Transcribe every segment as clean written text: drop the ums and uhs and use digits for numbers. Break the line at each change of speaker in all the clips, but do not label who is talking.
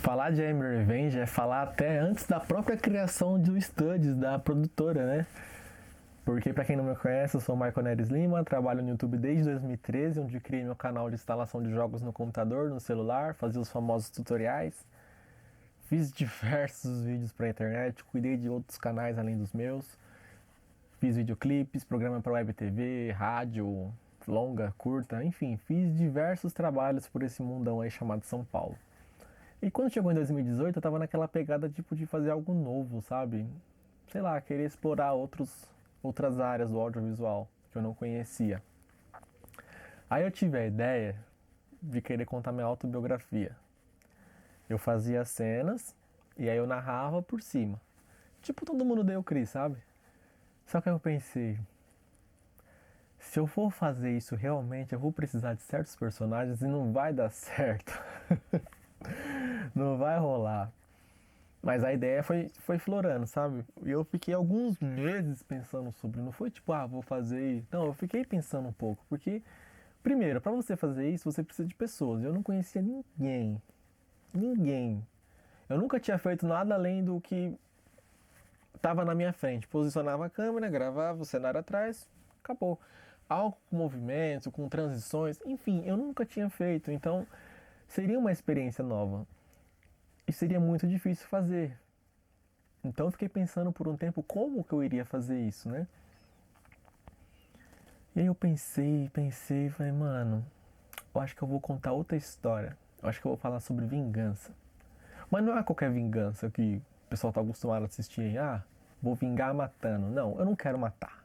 Falar de Amy Revenge é falar até antes da própria criação do Studios, da produtora, né? Porque pra quem não me conhece, eu sou o Michael Neres Lima, trabalho no YouTube desde 2013, onde criei meu canal de instalação de jogos no computador, no celular, fazia os famosos tutoriais. Fiz diversos vídeos pra internet, cuidei de outros canais além dos meus. Fiz videoclipes, programa para web TV, rádio, longa, curta, enfim, fiz diversos trabalhos por esse mundão aí chamado São Paulo. E quando chegou em 2018, eu tava naquela pegada tipo de fazer algo novo, sabe? Sei lá, querer explorar outras áreas do audiovisual que eu não conhecia. Aí eu tive a ideia de querer contar minha autobiografia. Eu fazia cenas e aí eu narrava por cima. Tipo todo mundo deu Cris, sabe? Só que aí eu pensei, se eu for fazer isso realmente, eu vou precisar de certos personagens e não vai dar certo. Não vai rolar. Mas a ideia foi florando, sabe? E eu fiquei alguns meses pensando sobre. Não foi tipo, vou fazer. Não, eu fiquei pensando um pouco. Porque, primeiro, pra você fazer isso, você precisa de pessoas. Eu não conhecia ninguém. Ninguém. Eu nunca tinha feito nada além do que tava na minha frente. Posicionava a câmera, gravava o cenário atrás, acabou. Algo com movimentos, com transições, enfim, eu nunca tinha feito. Então, seria uma experiência nova. E seria muito difícil fazer. Então eu fiquei pensando por um tempo como que eu iria fazer isso, né? E aí eu pensei, falei, mano, eu acho que eu vou contar outra história. Eu acho que eu vou falar sobre vingança. Mas não é qualquer vingança que o pessoal tá acostumado a assistir aí, vou vingar matando. Não, eu não quero matar.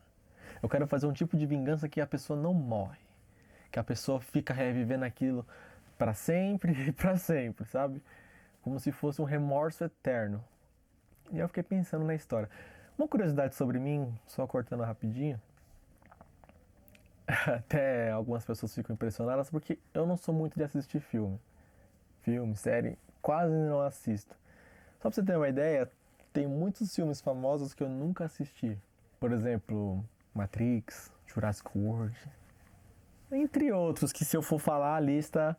Eu quero fazer um tipo de vingança que a pessoa não morre. Que a pessoa fica revivendo aquilo pra sempre e pra sempre, sabe? Como se fosse um remorso eterno. E eu fiquei pensando na história. Uma curiosidade sobre mim, só cortando rapidinho. Até algumas pessoas ficam impressionadas porque eu não sou muito de assistir filme. Filme, série, quase não assisto. Só pra você ter uma ideia, tem muitos filmes famosos que eu nunca assisti. Por exemplo, Matrix, Jurassic World. Entre outros, que se eu for falar a lista.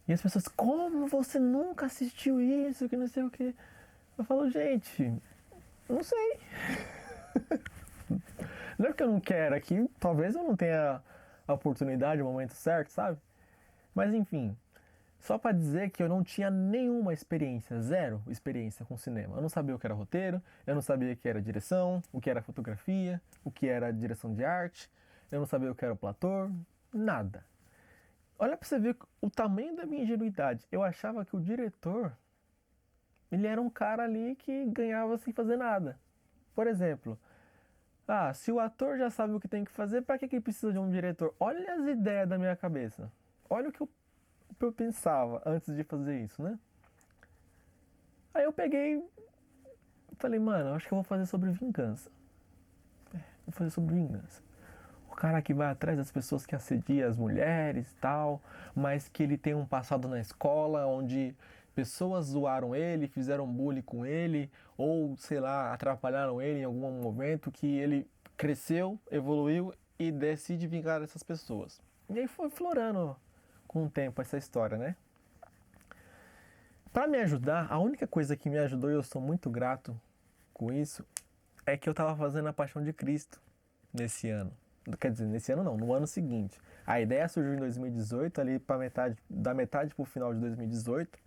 E as pessoas, como você nunca assistiu isso? Que não sei o que. Eu falo, gente, não sei. Não é porque eu não quero aqui, talvez eu não tenha a oportunidade, o momento certo, sabe? Mas enfim, só pra dizer que eu não tinha nenhuma experiência, zero experiência com cinema. Eu não sabia o que era roteiro, eu não sabia o que era direção, o que era fotografia, o que era direção de arte, eu não sabia o que era o plator, nada. Olha pra você ver o tamanho da minha ingenuidade. Eu achava que o diretor, ele era um cara ali que ganhava sem fazer nada. Por exemplo, se o ator já sabe o que tem que fazer, pra que precisa de um diretor? Olha as ideias da minha cabeça. Olha o que eu pensava antes de fazer isso, né? Aí eu peguei, falei, mano, acho que eu vou fazer sobre vingança. Vou fazer sobre vingança. O cara que vai atrás das pessoas que assediam as mulheres e tal, mas que ele tem um passado na escola onde pessoas zoaram ele, fizeram bullying com ele, ou sei lá, atrapalharam ele em algum momento, que ele cresceu, evoluiu e decide vingar essas pessoas. E aí foi florando com o tempo essa história, né? Para me ajudar, a única coisa que me ajudou e eu sou muito grato com isso é que eu tava fazendo a Paixão de Cristo nesse ano. Quer dizer, nesse ano não, no ano seguinte. A ideia surgiu em 2018, ali para da metade pro final de 2018,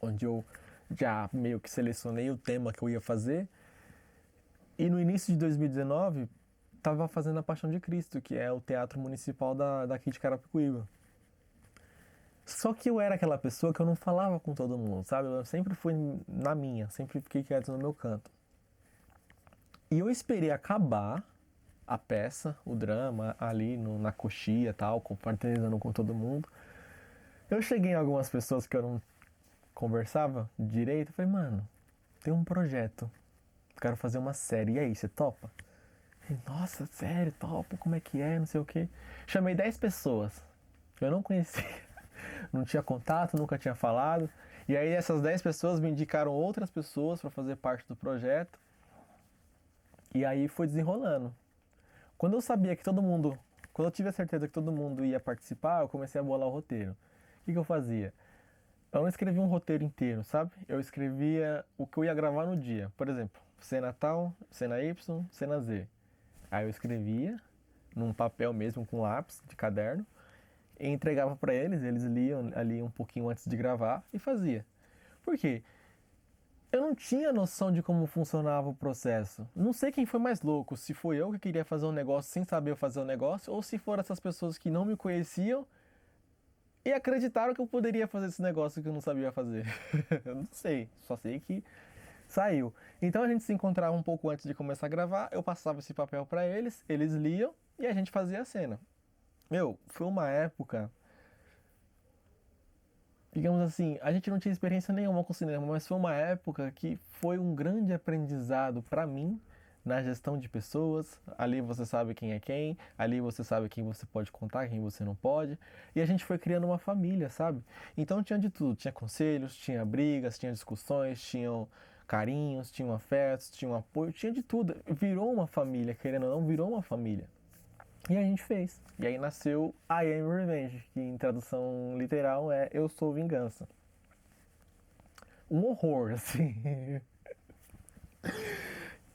onde eu já meio que selecionei o tema que eu ia fazer. E no início de 2019, tava fazendo a Paixão de Cristo, que é o teatro municipal daqui de Carapicuíba. Só que eu era aquela pessoa que eu não falava com todo mundo, sabe? Eu sempre fui na minha, sempre fiquei quieto no meu canto. E eu esperei acabar a peça, o drama, ali na coxia e tal, compartilhando com todo mundo. Eu cheguei em algumas pessoas que eu não conversava direito e falei, mano, tem um projeto, quero fazer uma série, e aí, você topa? Nossa, sério, topo, como é que é, não sei o que. Chamei 10 pessoas que eu não conhecia, não tinha contato, nunca tinha falado. E aí essas 10 pessoas me indicaram outras pessoas para fazer parte do projeto. E aí foi desenrolando. Quando eu sabia que todo mundo, quando eu tive a certeza que todo mundo ia participar, eu comecei a bolar o roteiro. O que eu fazia? eu não escrevia um roteiro inteiro, sabe? Eu escrevia o que eu ia gravar no dia. Por exemplo, cena tal, cena Y, cena Z. Aí eu escrevia num papel mesmo, com lápis de caderno, e entregava pra eles, eles liam ali um pouquinho antes de gravar e fazia. Por quê? Eu não tinha noção de como funcionava o processo. Não sei quem foi mais louco, se foi eu que queria fazer um negócio sem saber fazer o negócio, ou se foram essas pessoas que não me conheciam e acreditaram que eu poderia fazer esse negócio que eu não sabia fazer. Eu não sei, só sei que saiu. Então a gente se encontrava um pouco antes de começar a gravar, eu passava esse papel pra eles, eles liam e a gente fazia a cena. Meu, foi uma época, digamos assim, a gente não tinha experiência nenhuma com cinema, mas foi uma época que foi um grande aprendizado pra mim na gestão de pessoas. Ali você sabe quem é quem, ali você sabe quem você pode contar, quem você não pode. E a gente foi criando uma família, sabe? Então tinha de tudo, tinha conselhos, tinha brigas, tinha discussões, tinham carinhos, tinham afetos, tinha um apoio, tinha de tudo. Virou uma família, querendo ou não, virou uma família. E a gente fez. E aí nasceu I Am Revenge, que em tradução literal é Eu Sou Vingança. Um horror, assim.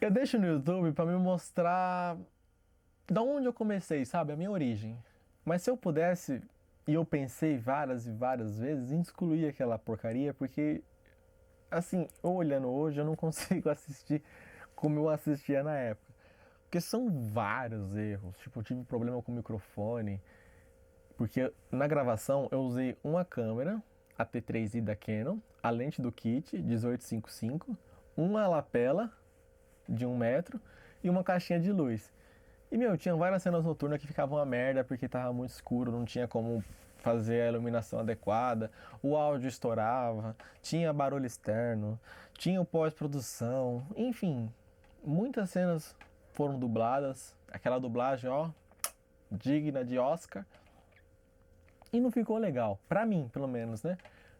Eu deixo no YouTube pra me mostrar da onde eu comecei, sabe? A minha origem. Mas se eu pudesse, e eu pensei várias e várias vezes em excluir aquela porcaria, porque, assim, eu olhando hoje, eu não consigo assistir como eu assistia na época. Porque são vários erros. Tipo, eu tive problema com o microfone. Porque na gravação eu usei uma câmera, a T3i da Canon, a lente do kit 1855, uma lapela de 1 metro e uma caixinha de luz. E meu, tinha várias cenas noturnas que ficavam uma merda porque tava muito escuro, não tinha como fazer a iluminação adequada, o áudio estourava, tinha barulho externo, tinha o pós-produção, enfim, muitas cenas foram dubladas, aquela dublagem, ó, digna de Oscar. E não ficou legal, pra mim, pelo menos, né?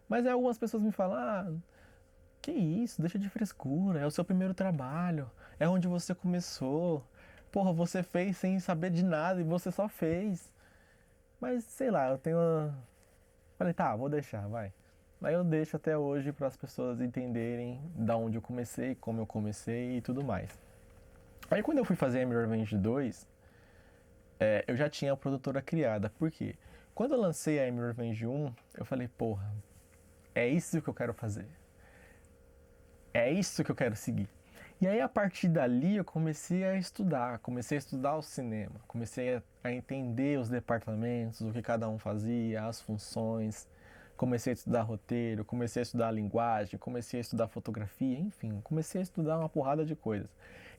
Mas aí algumas pessoas me falam, ah, que isso, deixa de frescura, é o seu primeiro trabalho, é onde você começou. Porra, você fez sem saber de nada e você só fez. Mas sei lá, eu tenho uma... Falei, tá, vou deixar, vai. Aí eu deixo até hoje para as pessoas entenderem da onde eu comecei, como eu comecei e tudo mais. Aí quando eu fui fazer Amy Revenge 2, eu já tinha a produtora criada. Por quê? Quando eu lancei a Amy Revenge 1, eu falei, porra, é isso que eu quero fazer. É isso que eu quero seguir. E aí, a partir dali, eu comecei a estudar o cinema, comecei a entender os departamentos, o que cada um fazia, as funções, comecei a estudar roteiro, comecei a estudar linguagem, comecei a estudar fotografia, enfim, comecei a estudar uma porrada de coisas.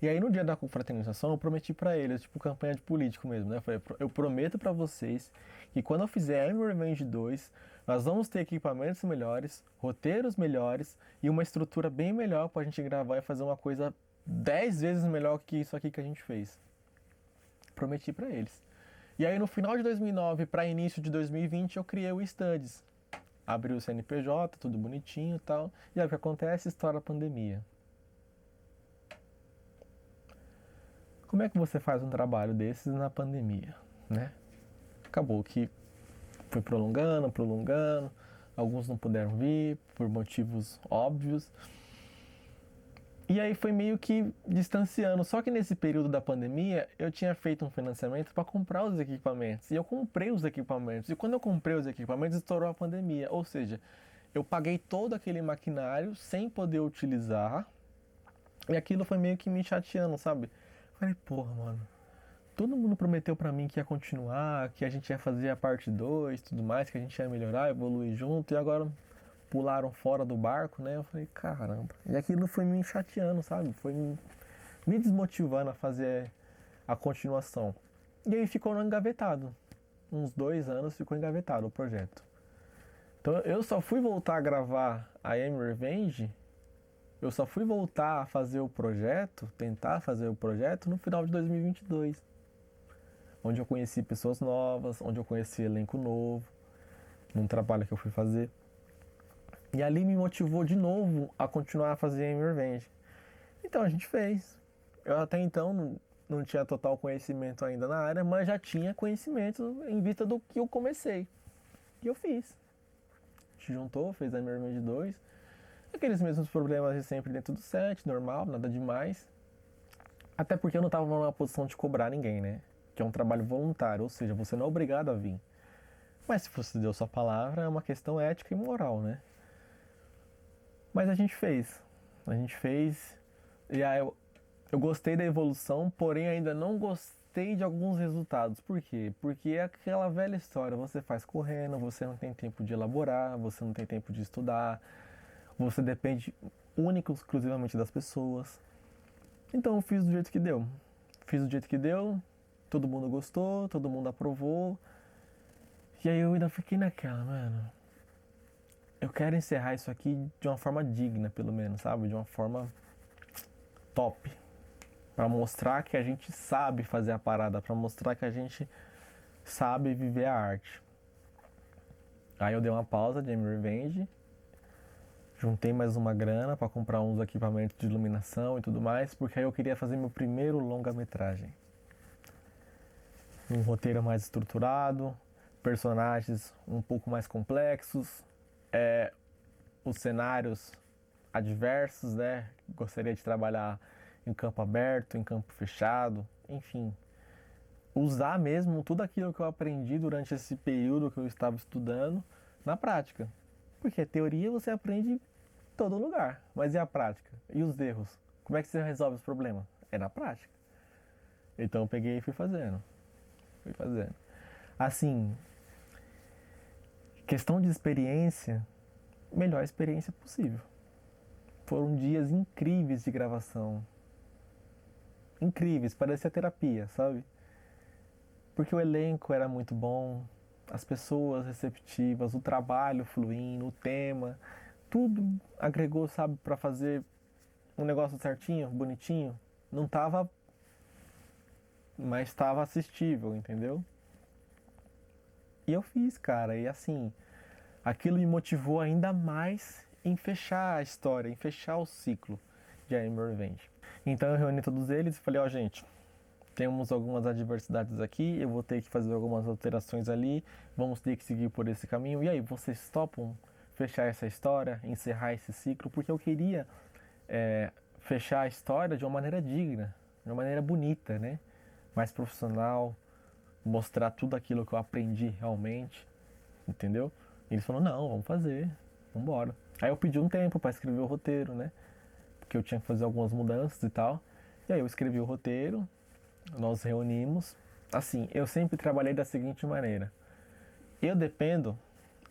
E aí, no dia da confraternização, eu prometi pra eles, tipo campanha de político mesmo, né? Eu falei, eu prometo pra vocês que quando eu fizer Amy Revenge 2, nós vamos ter equipamentos melhores, roteiros melhores e uma estrutura bem melhor pra gente gravar e fazer uma coisa 10 vezes melhor que isso aqui que a gente fez. Prometi pra eles. E aí no final de 2009 para início de 2020 eu criei o Studies. Abri o CNPJ, tudo bonitinho e tal. E aí o que acontece? Estoura a pandemia. Como é que você faz um trabalho desses na pandemia, né? Acabou que foi prolongando, prolongando. Alguns não puderam vir por motivos óbvios. E aí foi meio que distanciando. Só que nesse período da pandemia, eu tinha feito um financiamento para comprar os equipamentos. E eu comprei os equipamentos. E quando eu comprei os equipamentos, estourou a pandemia. Ou seja, eu paguei todo aquele maquinário sem poder utilizar. E aquilo foi meio que me chateando, sabe? Falei, porra, mano. Todo mundo prometeu pra mim que ia continuar, que a gente ia fazer a parte 2, tudo mais, que a gente ia melhorar, evoluir junto, e agora pularam fora do barco, né? Eu falei, caramba. E aquilo foi me chateando, sabe? Foi me desmotivando a fazer a continuação. E aí ficou engavetado. Uns 2 anos ficou engavetado o projeto. Então eu só fui voltar a gravar a Amy Revenge, eu só fui voltar a fazer o projeto, tentar fazer o projeto no final de 2022. Onde eu conheci pessoas novas, onde eu conheci elenco novo, num trabalho que eu fui fazer. E ali me motivou de novo a continuar a fazer Amy Revenge. Então a gente fez. Eu até então não tinha total conhecimento ainda na área, mas já tinha conhecimento em vista do que eu comecei. E eu fiz. gente juntou, fez a Revenge 2. Aqueles mesmos problemas de sempre dentro do set, normal, nada demais. Até porque eu não estava numa posição de cobrar ninguém, né? Que é um trabalho voluntário, ou seja, você não é obrigado a vir. Mas se você deu sua palavra, é uma questão ética e moral, né? Mas a gente fez. A gente fez. E aí eu gostei da evolução, porém ainda não gostei de alguns resultados. Por quê? Porque é aquela velha história, você faz correndo, você não tem tempo de elaborar, você não tem tempo de estudar, você depende única e exclusivamente das pessoas. Então eu fiz do jeito que deu. Fiz do jeito que deu, todo mundo gostou, todo mundo aprovou. E aí eu ainda fiquei naquela, mano. Eu quero encerrar isso aqui de uma forma digna, pelo menos, sabe? De uma forma top. Pra mostrar que a gente sabe fazer a parada, pra mostrar que a gente sabe viver a arte. Aí eu dei uma pausa de M-Revenge, juntei mais uma grana pra comprar uns equipamentos de iluminação e tudo mais, porque aí eu queria fazer meu primeiro longa-metragem. Um roteiro mais estruturado, personagens um pouco mais complexos, os cenários adversos, né? Gostaria de trabalhar em campo aberto, em campo fechado, enfim. Usar mesmo tudo aquilo que eu aprendi durante esse período que eu estava estudando na prática. Porque a teoria você aprende em todo lugar, mas e a prática? E os erros? Como é que você resolve os problemas? É na prática. Então eu peguei e fui fazendo. Assim, questão de experiência, melhor experiência possível. Foram dias incríveis de gravação. Incríveis, parecia terapia, sabe? Porque o elenco era muito bom, as pessoas receptivas, o trabalho fluindo, o tema, tudo agregou, sabe, pra fazer um negócio certinho, bonitinho. Não tava, mas estava assistível, entendeu? E eu fiz, cara, e assim, aquilo me motivou ainda mais em fechar a história, em fechar o ciclo de I Am Revenge. Então eu reuni todos eles e falei, ó, gente, temos algumas adversidades aqui, eu vou ter que fazer algumas alterações ali, vamos ter que seguir por esse caminho. E aí, vocês topam fechar essa história, encerrar esse ciclo? Porque eu queria fechar a história de uma maneira digna, de uma maneira bonita, né? Mais profissional, mostrar tudo aquilo que eu aprendi realmente, entendeu? E eles falaram, não, vamos fazer, vamos embora. Aí eu pedi um tempo para escrever o roteiro, né? Porque eu tinha que fazer algumas mudanças e tal. E aí eu escrevi o roteiro, nós reunimos. Assim, eu sempre trabalhei da seguinte maneira. Eu dependo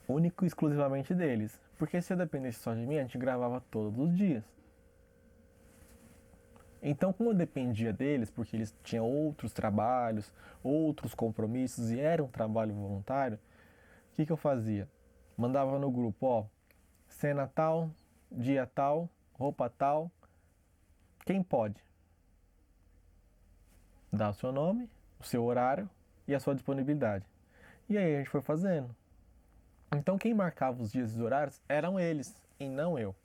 único e exclusivamente deles. Porque se eu dependesse só de mim, a gente gravava todos os dias. Então, como eu dependia deles, porque eles tinham outros trabalhos, outros compromissos e era um trabalho voluntário, o que eu fazia? Mandava no grupo, ó, cena tal, dia tal, roupa tal, quem pode? Dá o seu nome, o seu horário e a sua disponibilidade. E aí a gente foi fazendo. Então quem marcava os dias e os horários eram eles e não eu.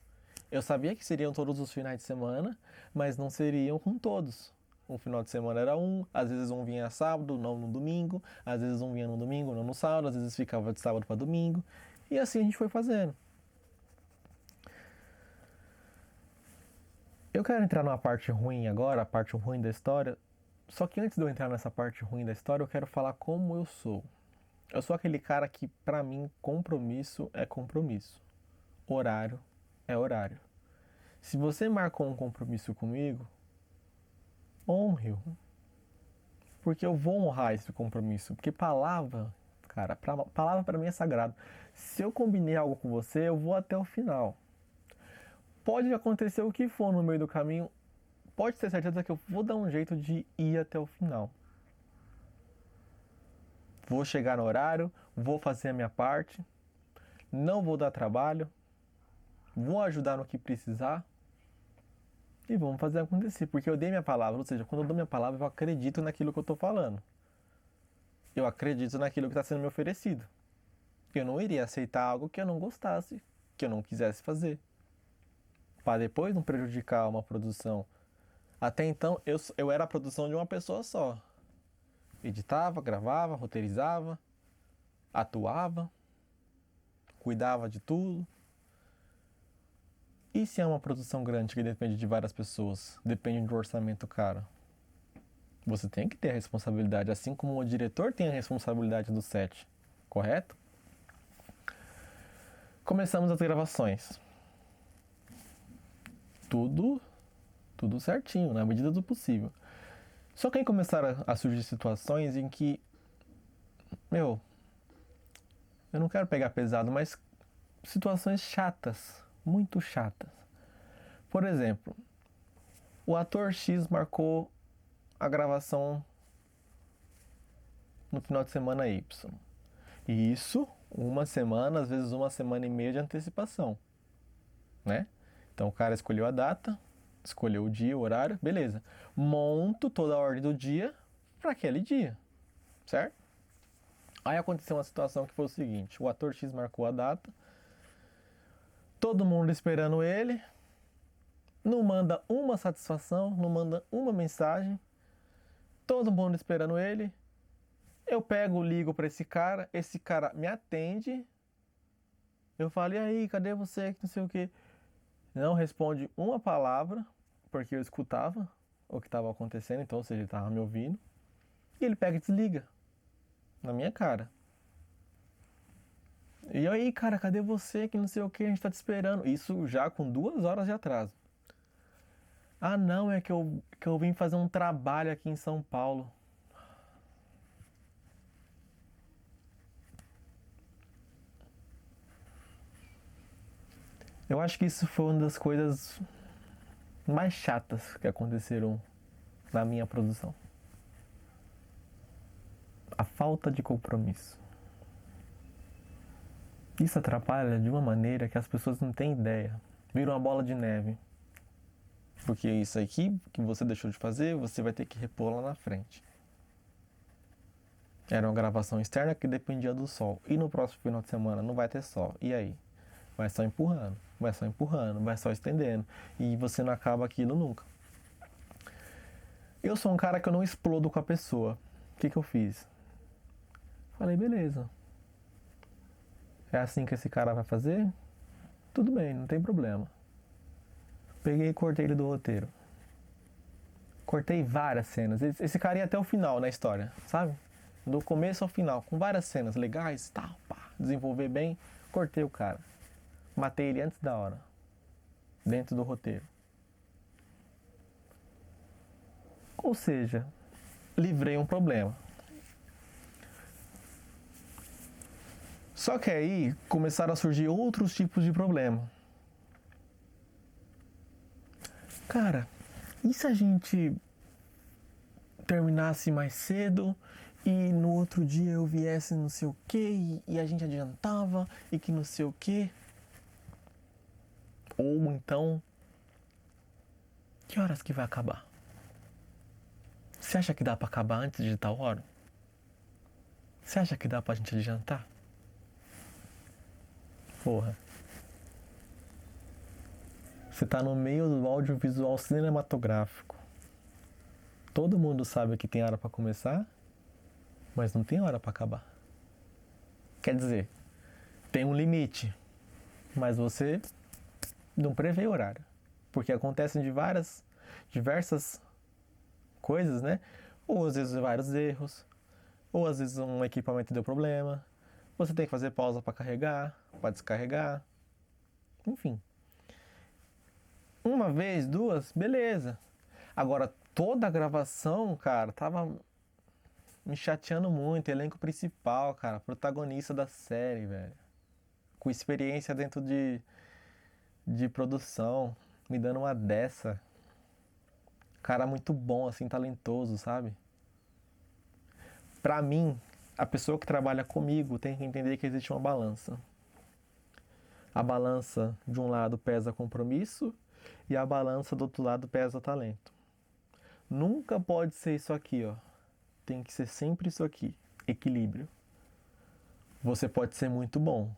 Eu sabia que seriam todos os finais de semana, mas não seriam com todos. Um final de semana era um, às vezes um vinha sábado, não no domingo, às vezes um vinha no domingo, não no sábado, às vezes ficava de sábado para domingo. E assim a gente foi fazendo. Eu quero entrar numa parte ruim agora, a parte ruim da história. Só que antes de eu entrar nessa parte ruim da história, eu quero falar como eu sou. Eu sou aquele cara que, pra mim, compromisso é compromisso. Horário é horário. Se você marcou um compromisso comigo, honre-o. Porque eu vou honrar esse compromisso. Porque palavra, cara, palavra pra mim é sagrado. Se eu combinei algo com você, eu vou até o final. Pode acontecer o que for no meio do caminho, pode ter certeza que eu vou dar um jeito de ir até o final. Vou chegar no horário, vou fazer a minha parte, não vou dar trabalho, vou ajudar no que precisar e vamos fazer acontecer, porque eu dei minha palavra, ou seja, quando eu dou minha palavra, eu acredito naquilo que eu estou falando. Eu acredito naquilo que está sendo me oferecido. Eu não iria aceitar algo que eu não gostasse, que eu não quisesse fazer, para depois não prejudicar uma produção. Até então, eu era a produção de uma pessoa só. Editava, gravava, roteirizava, atuava. cuidava de tudo. E se é uma produção grande que depende de várias pessoas, depende do orçamento caro? Você tem que ter a responsabilidade, assim como o diretor tem a responsabilidade do set, correto? Começamos as gravações. Tudo certinho, na medida do possível. Só que aí começaram a surgir situações em que, eu não quero pegar pesado, mas situações chatas, muito chatas. Por exemplo, o ator X marcou a gravação no final de semana Y. E isso, uma semana, às vezes uma semana e meia de antecipação, né? Então o cara escolheu a data, escolheu o dia, o horário, beleza. Monto toda a ordem do dia para aquele dia, certo? Aí aconteceu uma situação que foi o seguinte: o ator X marcou a data, todo mundo esperando ele, não manda uma satisfação, não manda uma mensagem, todo mundo esperando ele. Eu pego, ligo para esse cara me atende. Eu falo, e aí, cadê você? Que não sei o que. Não responde uma palavra, porque eu escutava o que estava acontecendo, então, ou seja, ele estava me ouvindo. E ele pega e desliga na minha cara. E aí, cara, cadê você? Que não sei o que, a gente tá te esperando. Isso já com 2 horas de atraso. Ah, não, é que eu vim fazer um trabalho aqui em São Paulo. Eu acho que isso foi uma das coisas mais chatas que aconteceram na minha produção. A falta de compromisso. Isso atrapalha de uma maneira que as pessoas não têm ideia. Vira uma bola de neve. Porque isso aqui que você deixou de fazer, você vai ter que repor lá na frente. Era uma gravação externa que dependia do sol. E no próximo final de semana não vai ter sol. E aí? Vai só empurrando, vai só empurrando, vai só estendendo. E você não acaba aquilo nunca. Eu sou um cara que eu não explodo com a pessoa. O que eu fiz? Falei, beleza. É assim que esse cara vai fazer? Tudo bem, não tem problema. Peguei e cortei ele do roteiro. Cortei várias cenas. Esse cara ia até o final na história, sabe? Do começo ao final, com várias cenas legais, tal, pá, desenvolver bem. Cortei o cara. Matei ele antes da hora. Dentro do roteiro. Ou seja, livrei um problema. Só que aí começaram a surgir outros tipos de problema. Cara, e se a gente terminasse mais cedo e no outro dia eu viesse não sei o que e a gente adiantava e que não sei o que? Ou então, que horas que vai acabar? Você acha que dá pra acabar antes de tal hora? Você acha que dá pra gente adiantar? Porra. Você tá no meio do audiovisual cinematográfico. Todo mundo sabe que tem hora pra começar, mas não tem hora pra acabar. Quer dizer, tem um limite, mas você não prevê horário. Porque acontecem diversas coisas, né? Ou às vezes vários erros, ou às vezes um equipamento deu problema, você tem que fazer pausa para carregar, para descarregar, enfim. Uma vez, duas, beleza. Agora, toda a gravação, cara, tava me chateando muito. Elenco principal, cara, protagonista da série, velho. Com experiência dentro de produção, me dando uma dessa. Cara muito bom, assim, talentoso, sabe? Pra mim, a pessoa que trabalha comigo tem que entender que existe uma balança. A balança, de um lado, pesa compromisso e a balança, do outro lado, pesa talento. Nunca pode ser isso aqui, ó. Tem que ser sempre isso aqui. Equilíbrio. Você pode ser muito bom,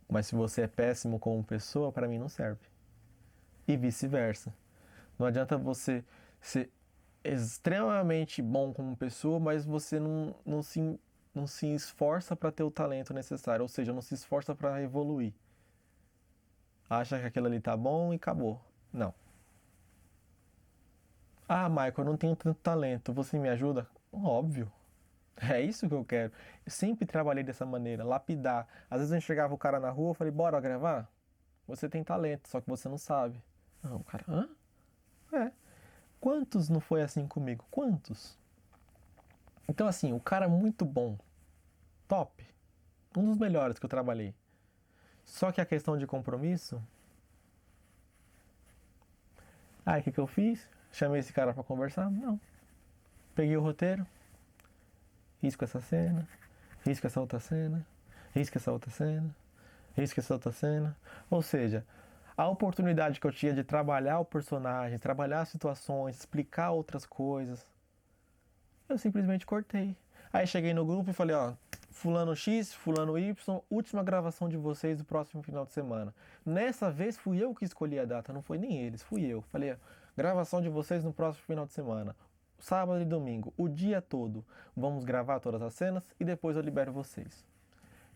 mas se você é péssimo como pessoa, pra mim não serve. E vice-versa. Não adianta você ser extremamente bom como pessoa, mas você não se não se esforça para ter o talento necessário, ou seja, não se esforça para evoluir. Acha que aquilo ali tá bom e acabou. Não. Ah, Michael, eu não tenho tanto talento, você me ajuda? Óbvio. É isso que eu quero. Eu sempre trabalhei dessa maneira, lapidar. Às vezes eu enxergava o cara na rua, eu falei, bora gravar? Você tem talento, só que você não sabe. Não, o cara, hã? É. Quantos não foi assim comigo? Quantos? Então, assim, o cara é muito bom, top, um dos melhores que eu trabalhei. Só que a questão de compromisso. Ah, o que eu fiz? Chamei esse cara pra conversar? Não. Peguei o roteiro, risco essa cena, risco essa outra cena, risco essa outra cena, risco essa outra cena. Ou seja, a oportunidade que eu tinha de trabalhar o personagem, trabalhar situações, explicar outras coisas, eu simplesmente cortei. Aí cheguei no grupo e falei, ó, fulano X, fulano Y, última gravação de vocês do próximo final de semana. Nessa vez fui eu que escolhi a data, não foi nem eles, fui eu. Falei, ó, gravação de vocês no próximo final de semana. Sábado e domingo, o dia todo. Vamos gravar todas as cenas e depois eu libero vocês.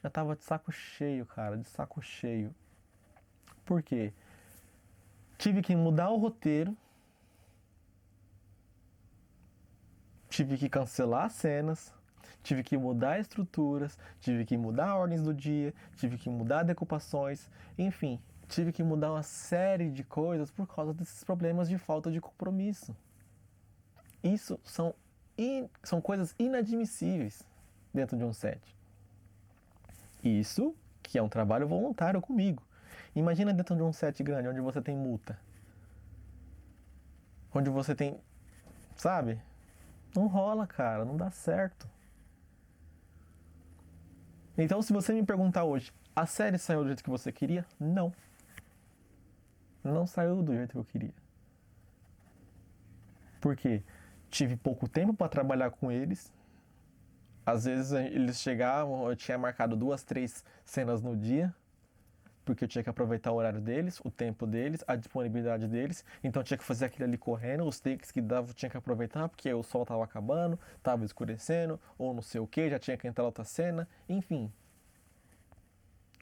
Já tava de saco cheio, cara, de saco cheio. Por quê? Tive que mudar o roteiro, tive que cancelar as cenas, tive que mudar estruturas, tive que mudar ordens do dia, tive que mudar decupações, enfim, tive que mudar uma série de coisas por causa desses problemas de falta de compromisso. Isso são coisas inadmissíveis dentro de um set. Isso que é um trabalho voluntário comigo. Imagina dentro de um set grande, onde você tem multa. Onde você tem, sabe? Não rola, cara, não dá certo. Então, se você me perguntar hoje, a série saiu do jeito que você queria? Não. Não saiu do jeito que eu queria. Porque tive pouco tempo para trabalhar com eles. Às vezes eles chegavam, eu tinha marcado 2, 3 cenas no dia, porque eu tinha que aproveitar o horário deles, o tempo deles, a disponibilidade deles. Então eu tinha que fazer aquilo ali correndo, os takes que dava eu tinha que aproveitar, porque o sol estava acabando, estava escurecendo, ou não sei o que, já tinha que entrar outra cena, enfim.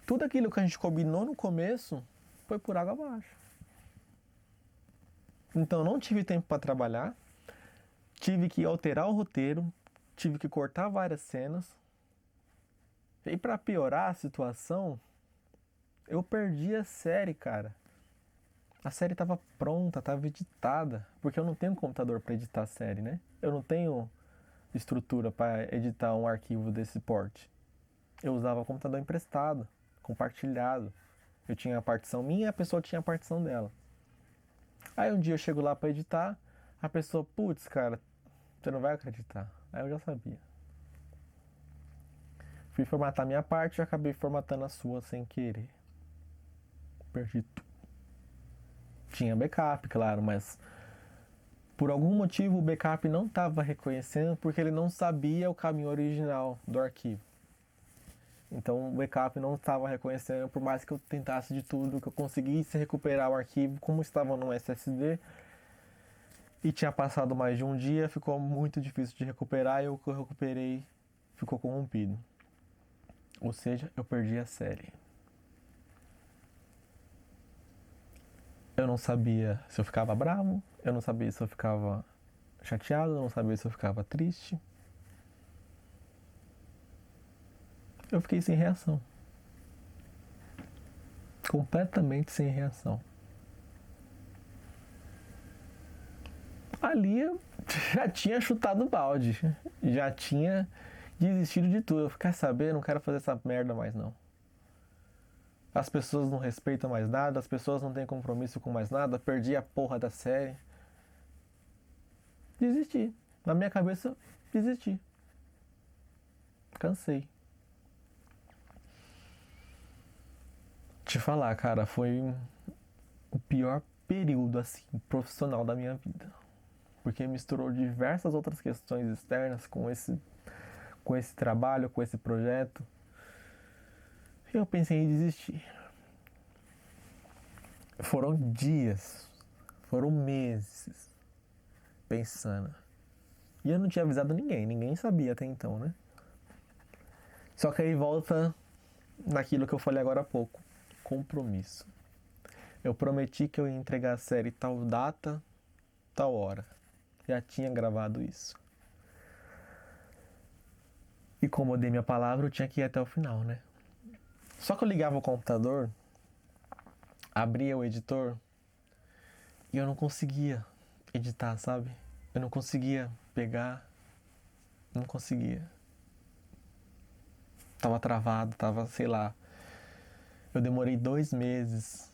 Tudo aquilo que a gente combinou no começo foi por água abaixo. Então não tive tempo para trabalhar, tive que alterar o roteiro, tive que cortar várias cenas. E para piorar a situação, eu perdi a série, cara. A série estava pronta, estava editada, porque eu não tenho computador para editar a série, né? Eu não tenho estrutura para editar um arquivo desse porte. Eu usava computador emprestado, compartilhado. Eu tinha a partição minha e a pessoa tinha a partição dela. Aí um dia eu chego lá para editar, a pessoa, putz, cara, você não vai acreditar. Aí eu já sabia. Fui formatar a minha parte e acabei formatando a sua sem querer. Perdi tudo. Tinha backup, claro, mas por algum motivo o backup não estava reconhecendo porque ele não sabia o caminho original do arquivo. Então o backup não estava reconhecendo, por mais que eu tentasse de tudo, que eu conseguisse recuperar o arquivo como estava no SSD. E tinha passado mais de um dia, ficou muito difícil de recuperar e o que eu recuperei ficou corrompido. Ou seja, eu perdi a série. Eu não sabia se eu ficava bravo, eu não sabia se eu ficava chateado, eu não sabia se eu ficava triste. Eu fiquei sem reação. Completamente sem reação. Ali eu já tinha chutado o balde, já tinha desistido de tudo. Eu quer saber, não quero fazer essa merda mais não. As pessoas não respeitam mais nada, as pessoas não têm compromisso com mais nada, perdi a porra da série. Desisti. Na minha cabeça, desisti. Cansei. Te falar, cara, foi o pior período assim profissional da minha vida. Porque misturou diversas outras questões externas com esse trabalho, com esse projeto. E eu pensei em desistir. Foram dias, foram meses pensando. E eu não tinha avisado ninguém, ninguém sabia até então, né? Só que aí volta naquilo que eu falei agora há pouco. Compromisso. Eu prometi que eu ia entregar a série tal data, tal hora. Já tinha gravado isso. E como eu dei minha palavra, eu tinha que ir até o final, né? Só que eu ligava o computador, abria o editor e eu não conseguia editar, sabe? Eu não conseguia pegar, não conseguia. Tava travado, tava, sei lá. Eu demorei 2 meses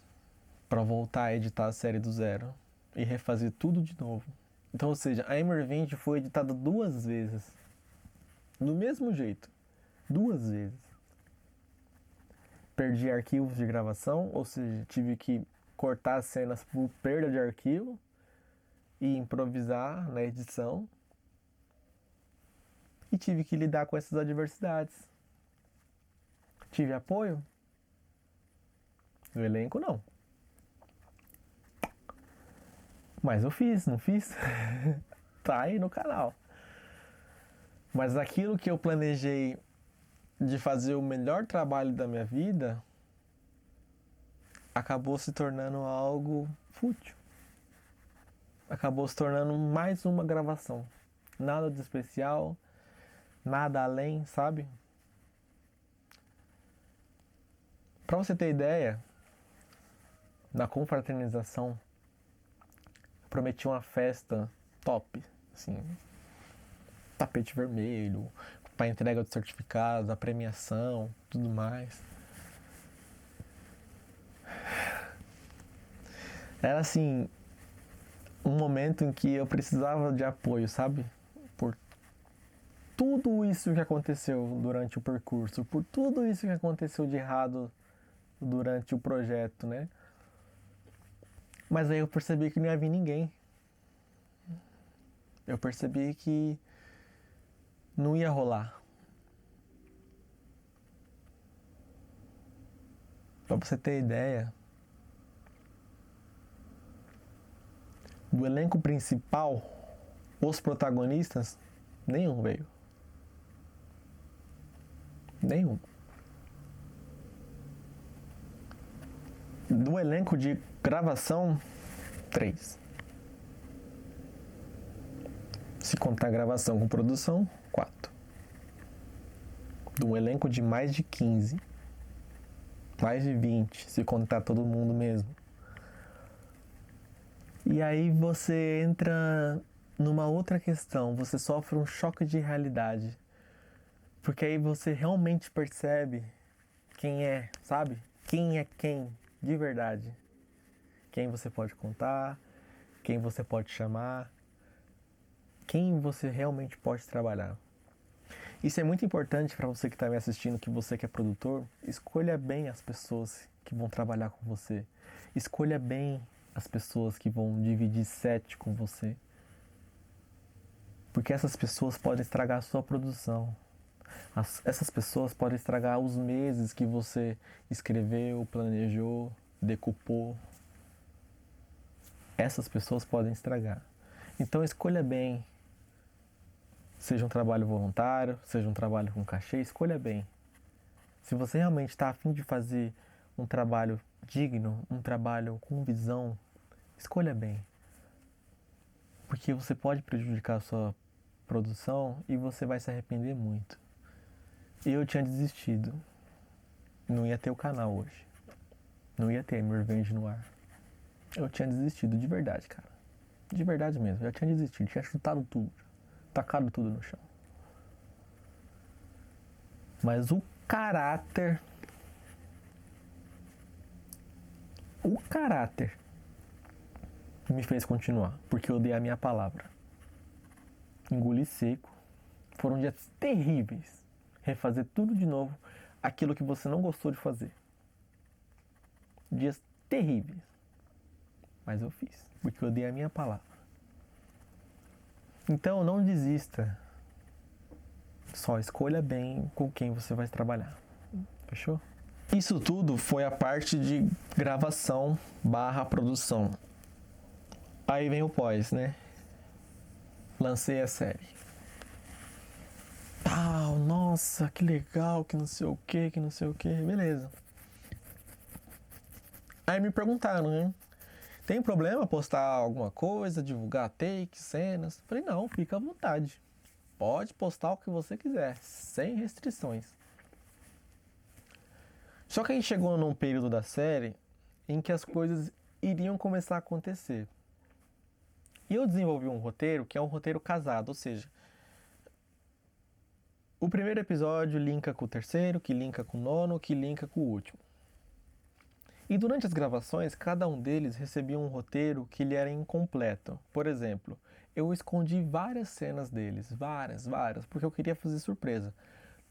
pra voltar a editar a série do zero e refazer tudo de novo. Então, ou seja, a Emervente foi editada 2 vezes. Do mesmo jeito. 2 vezes. Perdi arquivos de gravação, ou seja, tive que cortar as cenas por perda de arquivo e improvisar na edição. E tive que lidar com essas adversidades. Tive apoio? Do elenco, não. Mas eu fiz, não fiz? Tá aí no canal. Mas aquilo que eu planejei de fazer o melhor trabalho da minha vida acabou se tornando algo fútil. Acabou se tornando mais uma gravação. Nada de especial, nada além, sabe? Pra você ter ideia, na confraternização, eu prometi uma festa top, assim, tapete vermelho, para entrega de certificados, a premiação, tudo mais. Era assim, um momento em que eu precisava de apoio, sabe? Por tudo isso que aconteceu durante o percurso, por tudo isso que aconteceu de errado durante o projeto, né? Mas aí eu percebi que não ia vir ninguém. Eu percebi que não ia rolar. Pra você ter ideia, do elenco principal, os protagonistas, nenhum veio. Nenhum. Do elenco de gravação, 3. Se contar gravação com produção, 4. Do elenco de mais de 15. Mais de 20, se contar todo mundo mesmo. E aí você entra numa outra questão, você sofre um choque de realidade. Porque aí você realmente percebe quem é, sabe? Quem é quem, de verdade. Quem você pode contar, quem você pode chamar, quem você realmente pode trabalhar. Isso é muito importante para você que está me assistindo, que você que é produtor. Escolha bem as pessoas que vão trabalhar com você. Escolha bem as pessoas que vão dividir set com você. Porque essas pessoas podem estragar a sua produção. Essas pessoas podem estragar os meses que você escreveu, planejou, decupou. Essas pessoas podem estragar. Então escolha bem. Seja um trabalho voluntário, seja um trabalho com cachê, escolha bem. Se você realmente está a fim de fazer um trabalho digno, um trabalho com visão, escolha bem. Porque você pode prejudicar a sua produção e você vai se arrepender muito. Eu tinha desistido. Não ia ter o canal hoje. Não ia ter Emervente no ar. Eu tinha desistido de verdade, cara. De verdade mesmo. Eu tinha desistido. Tinha chutado tudo. Tacado tudo no chão. Mas o caráter me fez continuar, porque eu dei a minha palavra. Engoli seco. Foram dias terríveis. Refazer tudo de novo, aquilo que você não gostou de fazer. Dias terríveis. Mas eu fiz, porque eu dei a minha palavra. Então não desista. Só escolha bem com quem você vai trabalhar. Fechou? Isso tudo foi a parte de gravação / produção. Aí vem o pós, né? Lancei a série. tal, nossa, que legal, que não sei o que não sei o que, beleza. Aí me perguntaram, né? Tem problema postar alguma coisa, divulgar takes, cenas? Falei, não, fica à vontade. Pode postar o que você quiser, sem restrições. Só que a gente chegou num período da série em que as coisas iriam começar a acontecer. E eu desenvolvi um roteiro que é um roteiro casado, ou seja, o primeiro episódio linka com o terceiro, que linka com o nono, que linka com o último. E durante as gravações, cada um deles recebia um roteiro que lhe era incompleto. Por exemplo, eu escondi várias cenas deles, várias, porque eu queria fazer surpresa,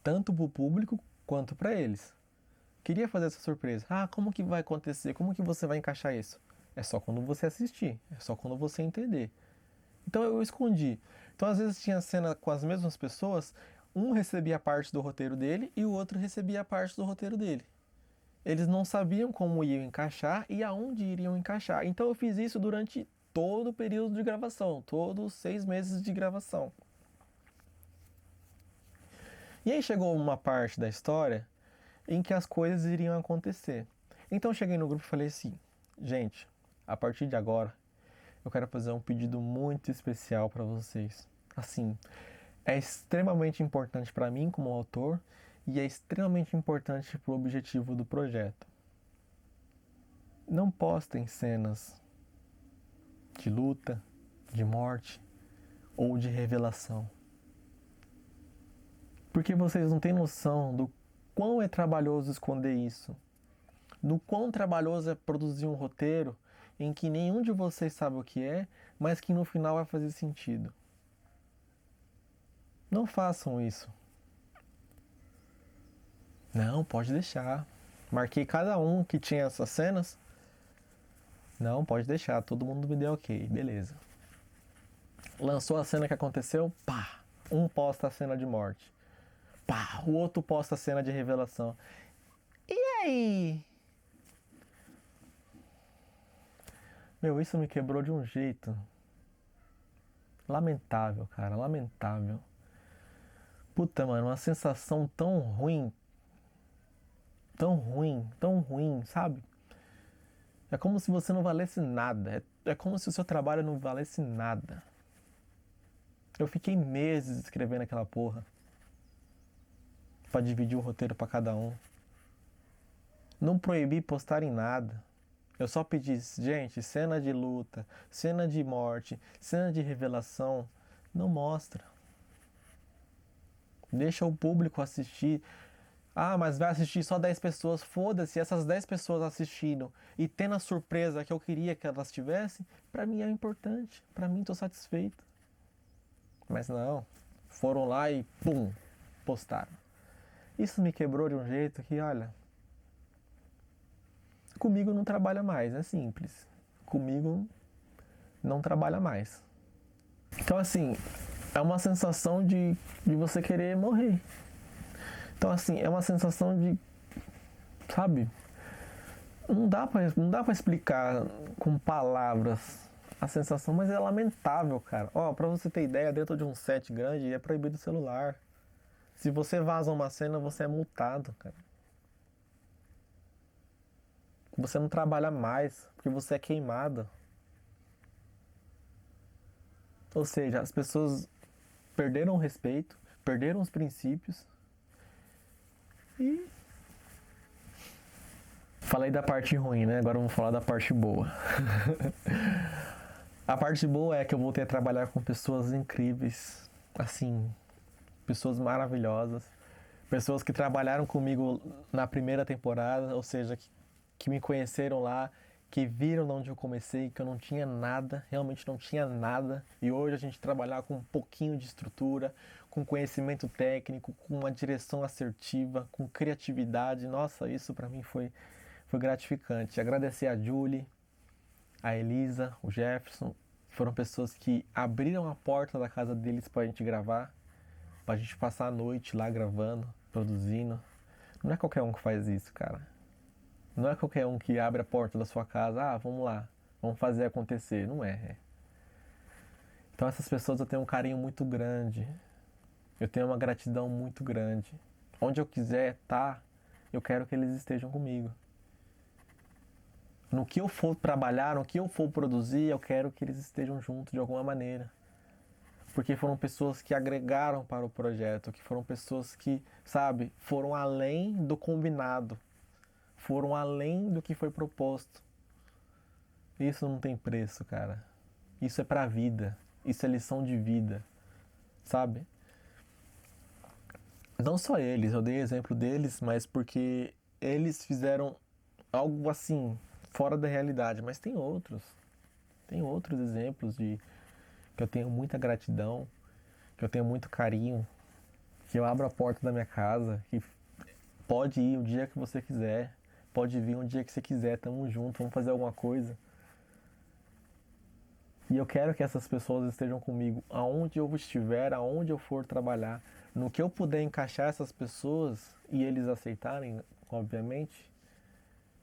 tanto para o público quanto para eles. Queria fazer essa surpresa. Ah, como que vai acontecer? Como que você vai encaixar isso? É só quando você assistir, é só quando você entender. Então eu escondi. Então às vezes tinha cena com as mesmas pessoas, um recebia parte do roteiro dele e o outro recebia parte do roteiro dele. Eles não sabiam como iam encaixar e aonde iriam encaixar. Então eu fiz isso durante todo o período de gravação, todos os 6 meses de gravação. E aí chegou uma parte da história em que as coisas iriam acontecer. Então eu cheguei no grupo e falei assim, gente, a partir de agora eu quero fazer um pedido muito especial para vocês. Assim, é extremamente importante para mim como autor e é extremamente importante para o objetivo do projeto. Não postem cenas de luta, de morte ou de revelação. Porque vocês não têm noção do quão é trabalhoso esconder isso. Do quão trabalhoso é produzir um roteiro em que nenhum de vocês sabe o que é, mas que no final vai fazer sentido. Não façam isso. Não, pode deixar. Marquei cada um que tinha essas cenas. Não, pode deixar. Todo mundo me deu ok, beleza. Lançou a cena que aconteceu, pá! Um posta a cena de morte. Pá! O outro posta a cena de revelação. E aí? Meu, isso me quebrou de um jeito lamentável, cara, lamentável. Puta, mano, uma sensação tão ruim, sabe? É como se você não valesse nada. É como se o seu trabalho não valesse nada. Eu fiquei meses escrevendo aquela porra pra dividir o roteiro pra cada um. Não proibi postar em nada. Eu só pedi, gente, cena de luta, cena de morte, cena de revelação, não mostra. Deixa o público assistir. Ah, mas vai assistir só 10 pessoas. Foda-se, essas 10 pessoas assistindo e tendo a surpresa que eu queria que elas tivessem, pra mim é importante. Pra mim tô satisfeito. Mas não, foram lá e pum, postaram. Isso me quebrou de um jeito que, olha, comigo não trabalha mais, é simples. Comigo não trabalha mais. Então, assim, é uma sensação de você querer morrer. Então, assim, é uma sensação de, sabe? Não dá pra explicar com palavras a sensação, mas é lamentável, cara. Ó, pra você ter ideia, dentro de um set grande é proibido o celular. Se você vaza uma cena, você é multado, cara. Você não trabalha mais, porque você é queimado. Ou seja, as pessoas perderam o respeito, perderam os princípios e... Falei da parte ruim, né? Agora vamos falar da parte boa. A parte boa é que eu voltei a trabalhar com pessoas incríveis, assim, pessoas maravilhosas, pessoas que trabalharam comigo na primeira temporada, ou seja, que me conheceram lá, que viram de onde eu comecei, que eu não tinha nada, realmente não tinha nada, e hoje a gente trabalhar com um pouquinho de estrutura, com conhecimento técnico, com uma direção assertiva, com criatividade, nossa, isso pra mim foi gratificante. Agradecer a Julie, a Elisa, o Jefferson, foram pessoas que abriram a porta da casa deles pra gente gravar, pra gente passar a noite lá gravando, produzindo. Não é qualquer um que faz isso, cara. Não é qualquer um que abre a porta da sua casa, ah, vamos lá, vamos fazer acontecer. Não é. Então essas pessoas eu tenho um carinho muito grande. Eu tenho uma gratidão muito grande. Onde eu quiser estar, eu quero que eles estejam comigo. No que eu for trabalhar, no que eu for produzir, eu quero que eles estejam juntos de alguma maneira. Porque foram pessoas que agregaram para o projeto, que foram pessoas que, sabe, foram além do combinado, foram além do que foi proposto. Isso não tem preço, cara. Isso é pra vida. Isso é lição de vida, sabe? Não só eles, eu dei exemplo deles, mas porque eles fizeram algo assim, fora da realidade. Mas tem outros exemplos de que eu tenho muita gratidão, que eu tenho muito carinho, que eu abro a porta da minha casa, que pode ir o dia que você quiser, pode vir um dia que você quiser, tamo junto, vamos fazer alguma coisa. E eu quero que essas pessoas estejam comigo aonde eu estiver, aonde eu for trabalhar, no que eu puder encaixar essas pessoas e eles aceitarem, obviamente,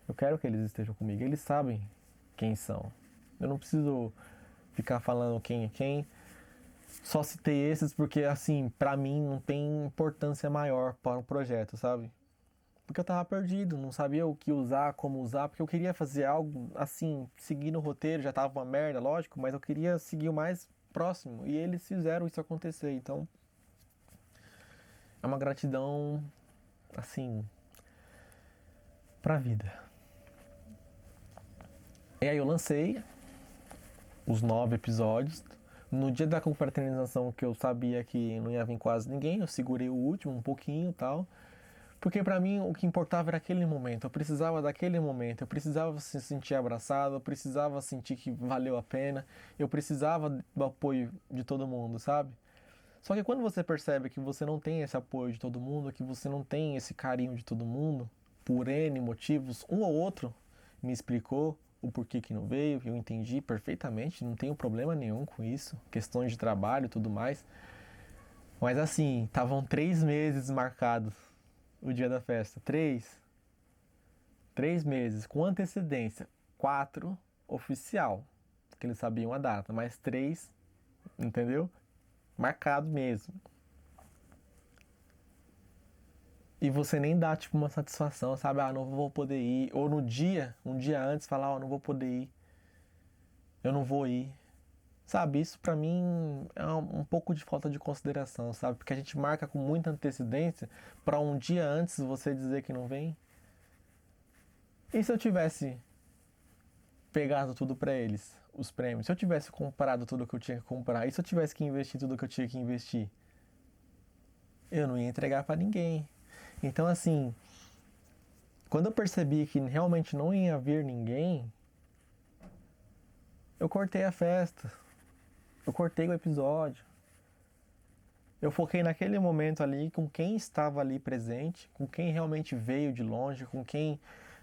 eu quero que eles estejam comigo. Eles sabem quem são. Eu não preciso ficar falando quem é quem. Só citei esses porque, assim, pra mim não tem importância maior para o projeto, sabe? Porque eu tava perdido, não sabia o que usar, como usar, porque eu queria fazer algo assim, seguir no roteiro, já tava uma merda, lógico, mas eu queria seguir o mais próximo e eles fizeram isso acontecer. Então, é uma gratidão assim pra vida. E aí eu lancei os 9 episódios. No dia da confraternização, que eu sabia que não ia vir quase ninguém, eu segurei o último um pouquinho e tal. Porque pra mim o que importava era aquele momento, eu precisava daquele momento, eu precisava se sentir abraçado, eu precisava sentir que valeu a pena, eu precisava do apoio de todo mundo, sabe? Só que quando você percebe que você não tem esse apoio de todo mundo, que você não tem esse carinho de todo mundo, por N motivos, um ou outro me explicou o porquê que não veio, eu entendi perfeitamente, não tenho problema nenhum com isso, questões de trabalho e tudo mais. Mas assim, estavam 3 meses marcados o dia da festa. 3 meses com antecedência. 4 oficial, que eles sabiam a data, mas 3, entendeu? Marcado mesmo. E você nem dá tipo uma satisfação, sabe? Ah, não vou poder ir. Ou no dia, um dia antes, falar, ó, não vou poder ir. Eu não vou ir. Sabe, isso pra mim é um pouco de falta de consideração, sabe? Porque a gente marca com muita antecedência pra um dia antes você dizer que não vem. E se eu tivesse pegado tudo pra eles, os prêmios? Se eu tivesse comprado tudo que eu tinha que comprar? E se eu tivesse que investir tudo que eu tinha que investir? Eu não ia entregar pra ninguém. Então, assim, quando eu percebi que realmente não ia vir ninguém, eu cortei a festa. Eu cortei o episódio. Eu foquei naquele momento ali com quem estava ali presente, com quem realmente veio de longe, com quem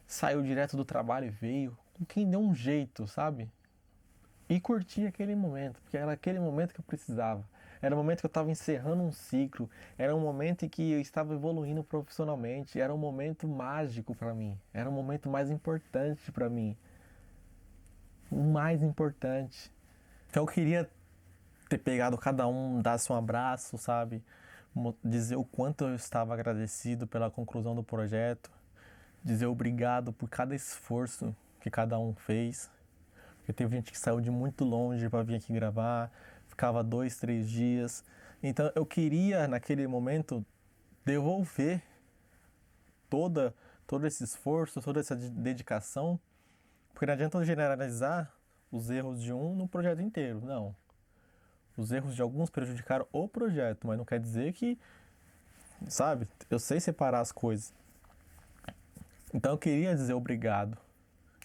saiu direto do trabalho e veio, com quem deu um jeito, sabe? E curti aquele momento, porque era aquele momento que eu precisava. Era o momento que eu estava encerrando um ciclo, era um momento em que eu estava evoluindo profissionalmente, era um momento mágico para mim, era um momento mais importante para mim. O mais importante. Então eu queria ter pegado cada um, dar-se um abraço, sabe? Dizer o quanto eu estava agradecido pela conclusão do projeto, dizer obrigado por cada esforço que cada um fez. Porque teve gente que saiu de muito longe para vir aqui gravar, ficava 2, 3 dias. Então eu queria, naquele momento, devolver toda, todo esse esforço, toda essa dedicação, porque não adianta eu generalizar os erros de um no projeto inteiro, não. Os erros de alguns prejudicaram o projeto, mas não quer dizer que, sabe, eu sei separar as coisas. Então eu queria dizer obrigado.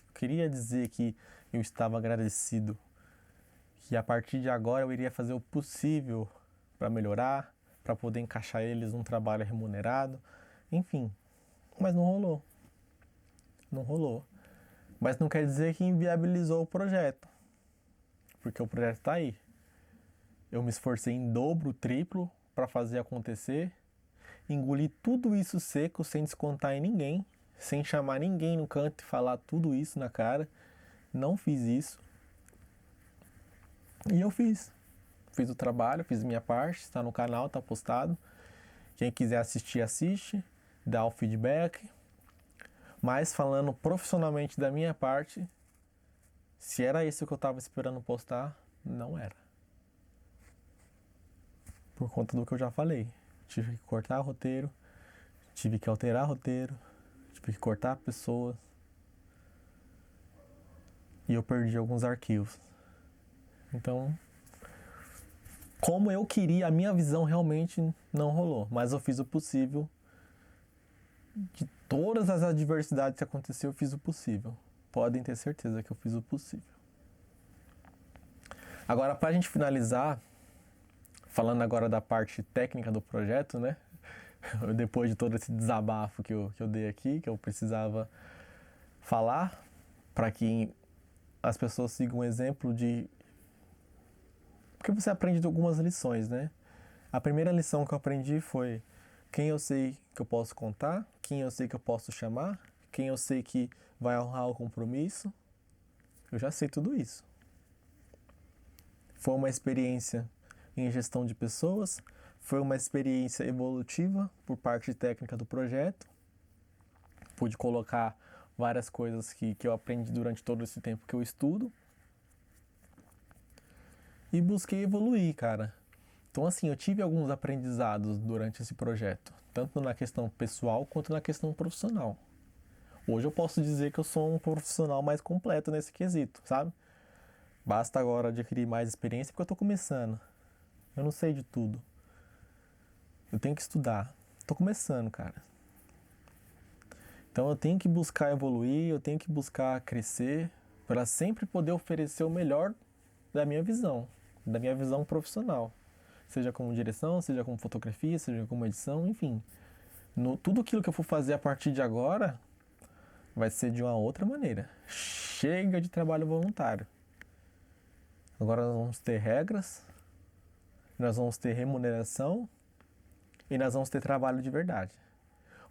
Eu queria dizer que eu estava agradecido. Que a partir de agora eu iria fazer o possível para melhorar, para poder encaixar eles num trabalho remunerado. Enfim, mas não rolou. Não rolou. Mas não quer dizer que inviabilizou o projeto. Porque o projeto está aí. Eu me esforcei em dobro, triplo para fazer acontecer. Engoli tudo isso seco, sem descontar em ninguém, sem chamar ninguém no canto e falar tudo isso na cara. Não fiz isso. E eu fiz. fiz o trabalho, fiz minha parte, está no canal, está postado. Quem quiser assistir, assiste, dá o feedback. Mas falando profissionalmente da minha parte, se era isso que eu estava esperando postar, não era. Por conta do que eu já falei. Tive que cortar roteiro, tive que alterar roteiro, tive que cortar pessoas. E eu perdi alguns arquivos. Então, como eu queria, a minha visão realmente não rolou. Mas eu fiz o possível. De todas as adversidades que aconteceu, eu fiz o possível. Podem ter certeza que eu fiz o possível. Agora, pra gente finalizar, falando agora da parte técnica do projeto, né? Depois de todo esse desabafo que eu dei aqui, que eu precisava falar, para que as pessoas sigam um exemplo de... Porque você aprende algumas lições, né? A primeira lição que eu aprendi foi quem eu sei que eu posso contar, quem eu sei que eu posso chamar, quem eu sei que vai honrar o compromisso. Eu já sei tudo isso. Foi uma experiência em gestão de pessoas, foi uma experiência evolutiva por parte técnica do projeto. Pude colocar várias coisas que eu aprendi durante todo esse tempo que eu estudo. E busquei evoluir, cara. Então, assim, eu tive alguns aprendizados durante esse projeto, tanto na questão pessoal quanto na questão profissional. Hoje eu posso dizer que eu sou um profissional mais completo nesse quesito, sabe? Basta agora adquirir mais experiência porque eu tô começando. Eu não sei de tudo. Eu tenho que estudar. Tô começando, cara. Então eu tenho que buscar evoluir, eu tenho que buscar crescer para sempre poder oferecer o melhor da minha visão profissional. Seja como direção, seja como fotografia, seja como edição, enfim. Tudo aquilo que eu for fazer a partir de agora vai ser de uma outra maneira. Chega de trabalho voluntário. Agora nós vamos ter regras, nós vamos ter remuneração e nós vamos ter trabalho de verdade.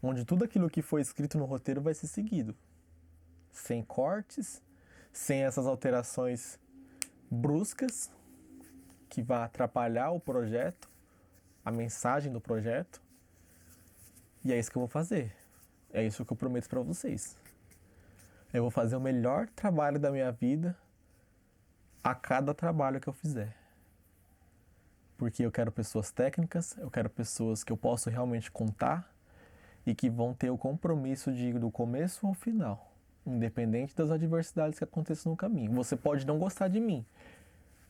Onde tudo aquilo que foi escrito no roteiro vai ser seguido. Sem cortes, sem essas alterações bruscas que vão atrapalhar o projeto, a mensagem do projeto. E é isso que eu vou fazer. É isso que eu prometo para vocês. Eu vou fazer o melhor trabalho da minha vida a cada trabalho que eu fizer. Porque eu quero pessoas técnicas, eu quero pessoas que eu posso realmente contar e que vão ter o compromisso de ir do começo ao final, independente das adversidades que aconteçam no caminho. Você pode não gostar de mim,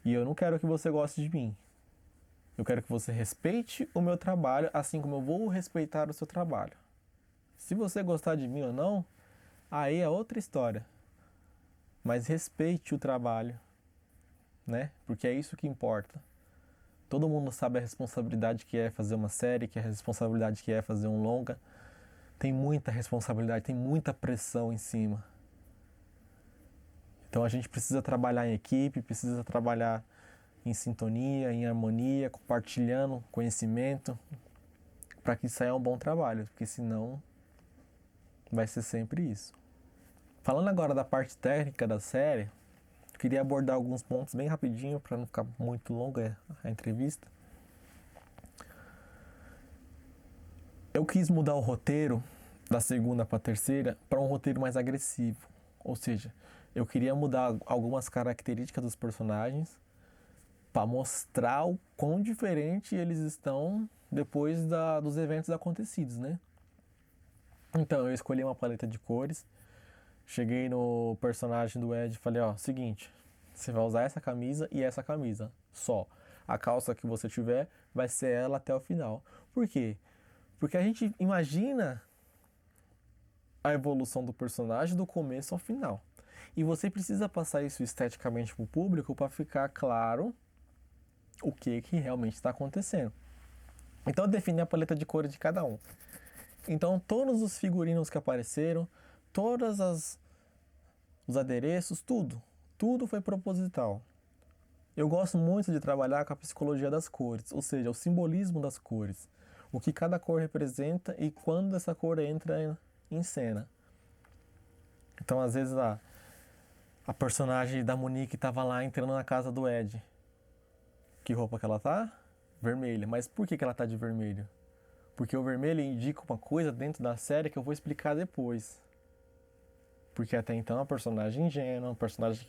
e eu não quero que você goste de mim. Eu quero que você respeite o meu trabalho, assim como eu vou respeitar o seu trabalho. Se você gostar de mim ou não, aí é outra história. Mas respeite o trabalho, né? Porque é isso que importa. Todo mundo sabe a responsabilidade que é fazer uma série, que é a responsabilidade que é fazer um longa. Tem muita responsabilidade, tem muita pressão em cima. Então a gente precisa trabalhar em equipe, precisa trabalhar em sintonia, em harmonia, compartilhando conhecimento, para que saia um bom trabalho, porque senão vai ser sempre isso. Falando agora da parte técnica da série, queria abordar alguns pontos bem rapidinho para não ficar muito longa a entrevista. Eu quis mudar o roteiro da segunda para a terceira para um roteiro mais agressivo, ou seja, eu queria mudar algumas características dos personagens para mostrar o quão diferente eles estão depois dos eventos acontecidos, né? Então eu escolhi uma paleta de cores, cheguei no personagem do Ed e falei, ó, seguinte, você vai usar essa camisa e essa camisa, só. A calça que você tiver vai ser ela até o final. Por quê? Porque a gente imagina a evolução do personagem do começo ao final. E você precisa passar isso esteticamente para o público para ficar claro o que realmente está acontecendo. Então eu defini a paleta de cores de cada um. Então todos os figurinos que apareceram, os adereços, tudo foi proposital. Eu gosto muito de trabalhar com a psicologia das cores, ou seja, o simbolismo das cores. O que cada cor representa e quando essa cor entra em cena. Então, às vezes, a personagem da Monique estava lá entrando na casa do Ed. Que roupa que ela tá? Vermelha. Mas por que ela tá de vermelho? Porque o vermelho indica uma coisa dentro da série que eu vou explicar depois. Porque até então é uma personagem ingênua, uma personagem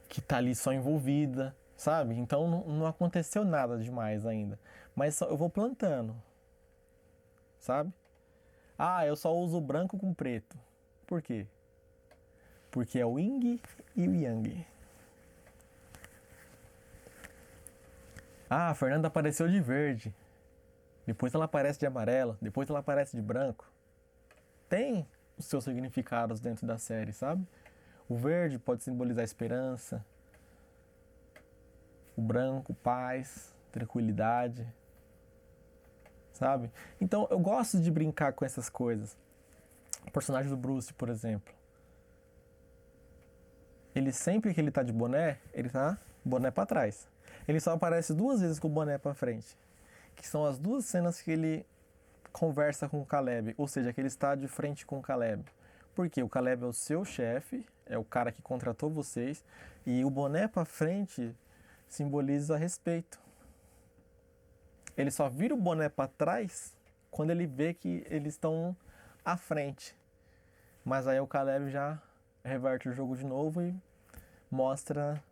que tá ali só envolvida, sabe? Então não aconteceu nada demais ainda. Mas só, eu vou plantando, sabe? Ah, eu só uso branco com preto. Por quê? Porque é o Yin e o Yang. Ah, a Fernanda apareceu de verde. Depois ela aparece de amarelo. Depois ela aparece de branco. Tem os seus significados dentro da série, sabe? O verde pode simbolizar esperança. O branco, paz, tranquilidade. Sabe? Então eu gosto de brincar com essas coisas. O personagem do Bruce, por exemplo. Ele sempre que ele tá de boné, ele tá boné pra trás. Ele só aparece 2 vezes com o boné pra frente. Que são as 2 cenas que ele conversa com o Caleb. Ou seja, que ele está de frente com o Caleb. Porque o Caleb é o seu chefe, é o cara que contratou vocês. E o boné pra frente simboliza respeito. Ele só vira o boné pra trás quando ele vê que eles estão à frente. Mas aí o Caleb já reverte o jogo de novo e mostra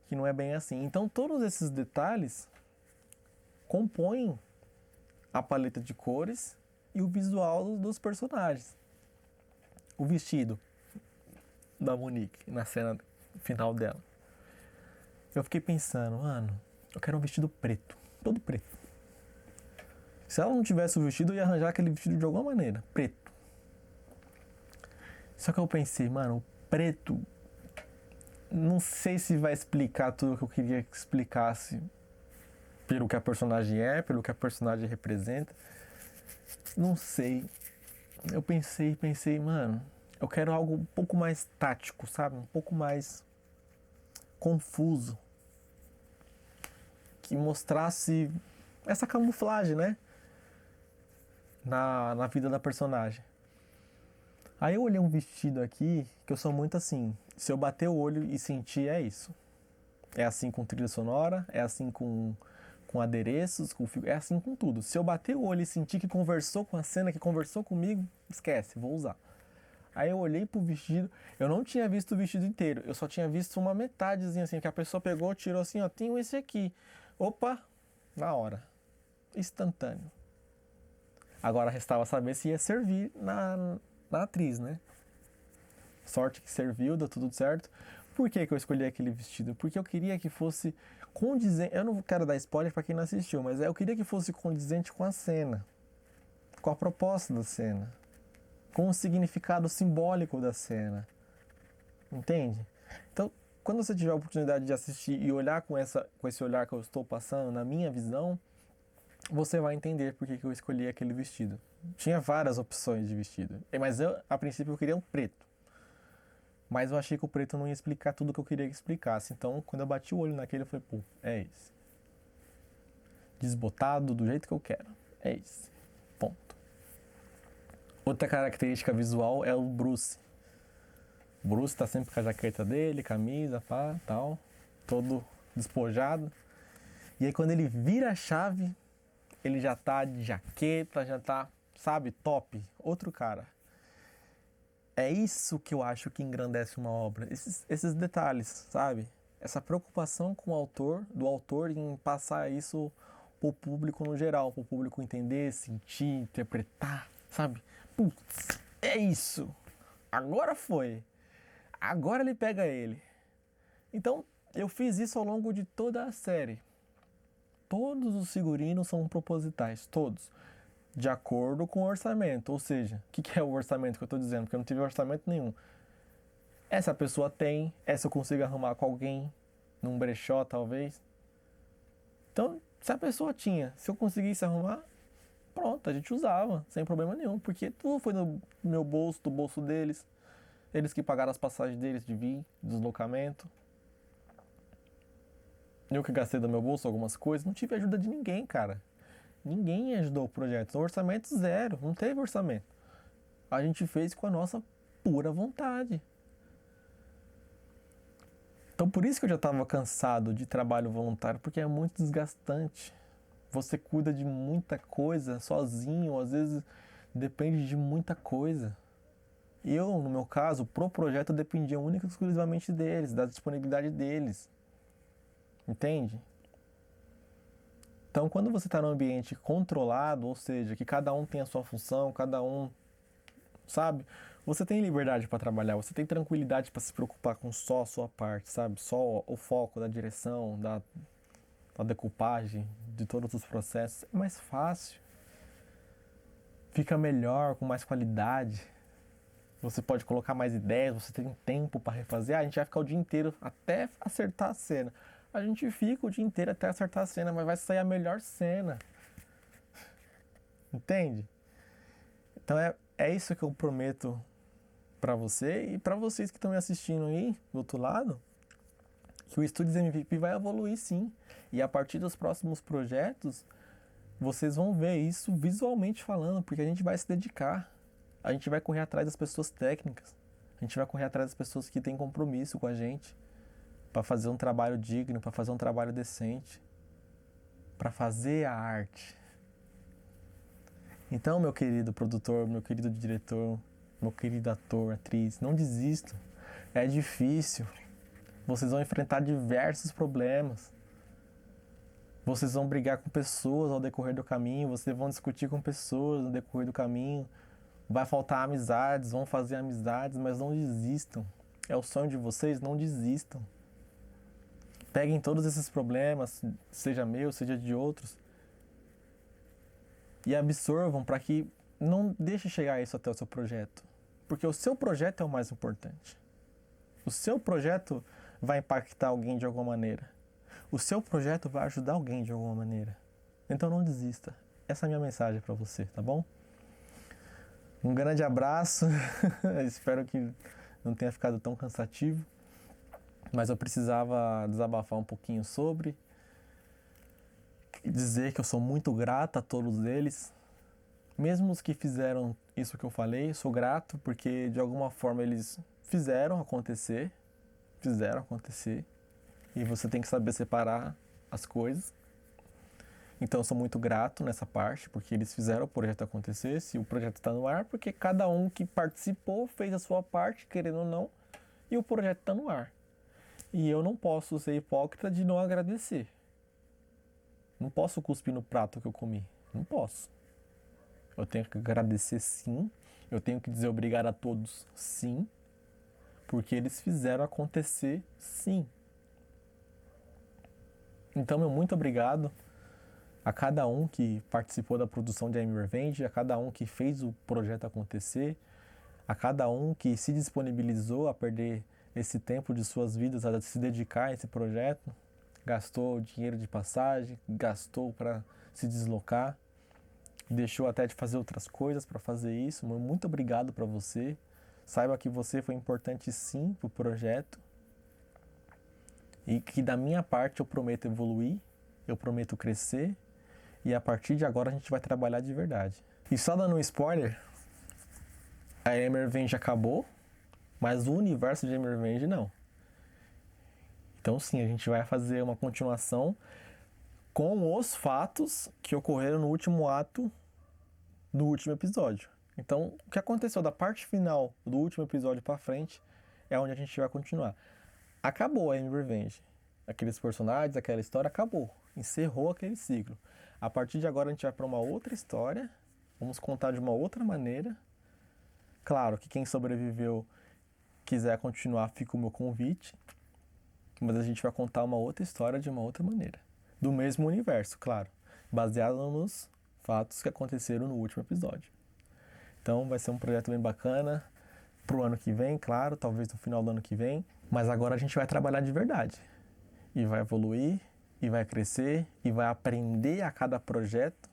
que não é bem assim. Então todos esses detalhes compõem a paleta de cores e o visual dos personagens. O vestido da Monique na cena final dela. Eu fiquei pensando, mano, eu quero um vestido preto, todo preto. Se ela não tivesse o vestido, eu ia arranjar aquele vestido de alguma maneira, preto. Só que eu pensei, mano, o preto, não sei se vai explicar tudo o que eu queria que explicasse pelo que a personagem é, pelo que a personagem representa. Não sei. Eu pensei, mano, eu quero algo um pouco mais tático, sabe? Um pouco mais confuso. Que mostrasse essa camuflagem, né? Na vida da personagem. Aí eu olhei um vestido aqui, que eu sou muito assim. Se eu bater o olho e sentir, é isso. É assim com trilha sonora, é assim com adereços, é assim com tudo. Se eu bater o olho e sentir que conversou com a cena, que conversou comigo, esquece, vou usar. Aí eu olhei pro vestido, eu não tinha visto o vestido inteiro, eu só tinha visto uma metadezinha assim, que a pessoa pegou, tirou assim, ó, tenho esse aqui. Opa, na hora. Instantâneo. Agora restava saber se ia servir na atriz, né? Sorte que serviu, deu tudo certo. Por que eu escolhi aquele vestido? Porque eu queria que fosse condizente. Eu não quero dar spoiler para quem não assistiu, mas eu queria que fosse condizente com a cena, com a proposta da cena, com o significado simbólico da cena. Entende? Então, quando você tiver a oportunidade de assistir e olhar com esse olhar que eu estou passando, na minha visão, você vai entender por que eu escolhi aquele vestido. Tinha várias opções de vestido, mas a princípio eu queria um preto. Mas eu achei que o preto não ia explicar tudo que eu queria que explicasse. Então, quando eu bati o olho naquele, eu falei, pô, é esse. Desbotado, do jeito que eu quero. É esse. Ponto. Outra característica visual é o Bruce. O Bruce tá sempre com a jaqueta dele, camisa, pá, tal. Todo despojado. E aí, quando ele vira a chave, ele já tá de jaqueta, já tá, sabe, top. Outro cara. É isso que eu acho que engrandece uma obra. Esses detalhes, sabe? Essa preocupação com o autor, do autor em passar isso pro público no geral, pro público entender, sentir, interpretar, sabe? Putz, é isso. Agora foi. Agora ele pega ele. Então, eu fiz isso ao longo de toda a série. Todos os figurinos são propositais, todos. De acordo com o orçamento. Ou seja, o que é o orçamento que eu estou dizendo? Porque eu não tive orçamento nenhum. Essa pessoa tem, essa eu consigo arrumar com alguém, num brechó talvez. Então, se a pessoa tinha, se eu conseguisse arrumar, pronto, a gente usava, sem problema nenhum. Porque tudo foi no meu bolso, do bolso deles. Eles que pagaram as passagens deles de vir, deslocamento. Eu que gastei do meu bolso algumas coisas, não tive ajuda de ninguém, cara. Ninguém ajudou o projeto. O orçamento zero, não teve orçamento. A gente fez com a nossa pura vontade. Então por isso que eu já estava cansado de trabalho voluntário, porque é muito desgastante. Você cuida de muita coisa sozinho, às vezes depende de muita coisa. Eu, no meu caso, pro projeto eu dependia única e exclusivamente deles, da disponibilidade deles. Entende? Então, quando você está num ambiente controlado, ou seja, que cada um tem a sua função, cada um, sabe? Você tem liberdade para trabalhar, você tem tranquilidade para se preocupar com só a sua parte, sabe? Só o foco da direção, da decupagem, de todos os processos. É mais fácil. Fica melhor, com mais qualidade. Você pode colocar mais ideias, você tem tempo para refazer. A gente vai ficar o dia inteiro até acertar a cena. A gente fica o dia inteiro até acertar a cena, mas vai sair a melhor cena. Entende? Então é isso que eu prometo para você e para vocês que estão me assistindo aí do outro lado, que o Studios MVP vai evoluir sim. E a partir dos próximos projetos, vocês vão ver isso visualmente falando, porque a gente vai se dedicar. A gente vai correr atrás das pessoas técnicas. A gente vai correr atrás das pessoas que têm compromisso com a gente, para fazer um trabalho digno, para fazer um trabalho decente, para fazer a arte. Então, meu querido produtor, meu querido diretor, meu querido ator, atriz, não desistam. É difícil. Vocês vão enfrentar diversos problemas. Vocês vão brigar com pessoas ao decorrer do caminho, vocês vão discutir com pessoas no decorrer do caminho. Vai faltar amizades, vão fazer amizades, mas não desistam. É o sonho de vocês, não desistam. Peguem todos esses problemas, seja meu, seja de outros, e absorvam para que não deixe chegar isso até o seu projeto. Porque o seu projeto é o mais importante. O seu projeto vai impactar alguém de alguma maneira. O seu projeto vai ajudar alguém de alguma maneira. Então não desista. Essa é a minha mensagem para você, tá bom? Um grande abraço. Espero que não tenha ficado tão cansativo. Mas eu precisava desabafar um pouquinho sobre. E dizer que eu sou muito grato a todos eles. Mesmo os que fizeram isso que eu falei, sou grato porque de alguma forma eles fizeram acontecer. E você tem que saber separar as coisas. Então eu sou muito grato nessa parte, porque eles fizeram o projeto acontecer. Se o projeto está no ar, porque cada um que participou fez a sua parte, querendo ou não, e o projeto está no ar. E eu não posso ser hipócrita de não agradecer. Não posso cuspir no prato que eu comi. Não posso. Eu tenho que agradecer sim. Eu tenho que dizer obrigado a todos sim. Porque eles fizeram acontecer sim. Então, meu muito obrigado a cada um que participou da produção de I'm Revenge, a cada um que fez o projeto acontecer, a cada um que se disponibilizou a perder esse tempo de suas vidas, a se dedicar a esse projeto, gastou dinheiro de passagem, gastou para se deslocar, deixou até de fazer outras coisas para fazer isso. Muito obrigado para você. Saiba que você foi importante sim para o projeto e que da minha parte eu prometo evoluir, eu prometo crescer e a partir de agora a gente vai trabalhar de verdade. E só dando um spoiler, a I'm Revenge acabou, mas o universo de I'm Revenge não. Então sim, a gente vai fazer uma continuação com os fatos que ocorreram no último ato do último episódio. Então, o que aconteceu da parte final do último episódio pra frente é onde a gente vai continuar. Acabou a I'm Revenge. Aqueles personagens, aquela história acabou. Encerrou aquele ciclo. A partir de agora a gente vai para uma outra história. Vamos contar de uma outra maneira. Claro que quem sobreviveu quiser continuar, fica o meu convite. Mas a gente vai contar uma outra história de uma outra maneira. Do mesmo universo, claro. Baseado nos fatos que aconteceram no último episódio. Então vai ser um projeto bem bacana. Pro ano que vem, claro. Talvez no final do ano que vem. Mas agora a gente vai trabalhar de verdade. E vai evoluir, e vai crescer, e vai aprender a cada projeto.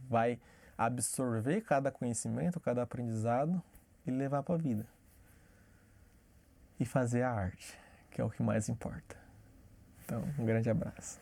Vai absorver cada conhecimento, cada aprendizado e levar para a vida. E fazer a arte, que é o que mais importa. Então, um grande abraço.